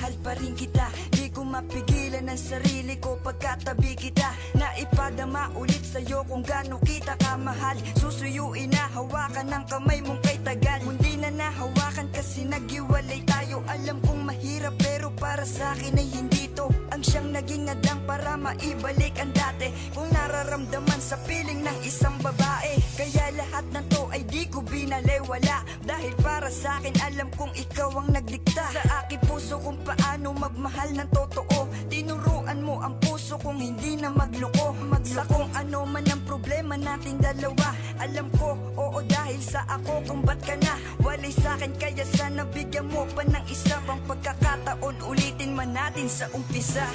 mahal pa rin kita. Di ko mapigilan ang sarili ko pagkatabi kita. Naipadama ulit sa'yo kung gaano kita kamahal. Susuyuin na hawakan ng kamay mong kay tagal. Hindi na nahawakan kasi naghiwalay tayo. Alam kong mahirap pero para sa akin ay hindi to ang siyang naging adang para maibalik ang dati kung nararamdaman sa piling ng isang babae. Kaya lahat ng to ay di ko binalewala, dahil para sa akin alam kong ikaw ang nagdikta sa aking puso kung paano magmahal ng totoo. Tinuruan mo ang puso kong hindi na magloko. Sa kung ano man ang problema nating dalawa, alam ko, oo, dahil sa ako kung ba't ka na walay sa'kin. Kaya sana bigyan mo pa ng isa pang pagkakataon, ulitin man natin sa umpisa.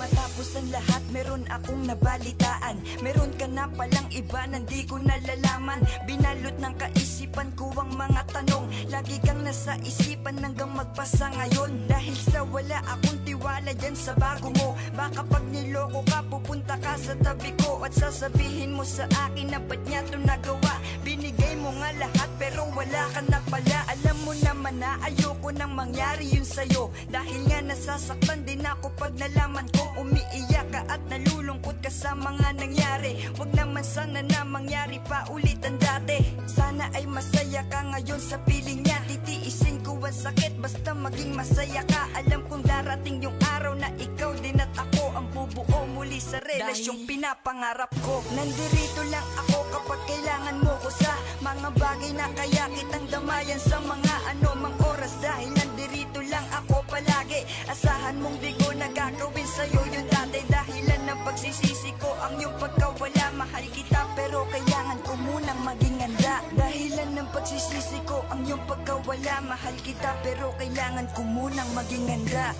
Matapos ang lahat, meron akong nabalitaan. Meron ka na palang iba na di ko nalalaman. Binalot ng kaisipan ko ang mga tanong. Lagi kang nasa isipan hanggang magpasa ngayon. Dahil sa wala akong tiwala dyan sa bago mo. Baka pag niloko ka, pupunta ka sa tabi ko at sasabihin mo sa akin na ba't niya to nagawa. Binigay mo nga lahat pero wala ka na pala. Alam mo naman na ayoko nang mangyari yun sa'yo, dahil nga nasasaktan din ako pag nalaman kong umiiyak ka at nalulungkot ka sa mga nangyari. Wag naman sana na mangyari pa ulit ang dati. Sana ay masaya ka ngayon sa piling niya. Titiisin ko ang sakit basta maging masaya ka. Alam kong darating yung araw na ikaw din at ako ang bubuo muli sa relasyong pinapangarap ko. Nandirito lang ako kapag kailangan mo ko sa mga bagay na kaya kitang damayan sa mga anumang oras. Dahil nandirito lang ako palagi, asahan mong di ko nagagawin sa'yo yung dati. Dahilan ng pagsisisi ko ang iyong pagkawala. Mahal kita pero kailangan ko munang maging handa. Dahilan ng pagsisisi ko ang iyong pagkawala. Mahal kita pero kailangan ko munang maging handa.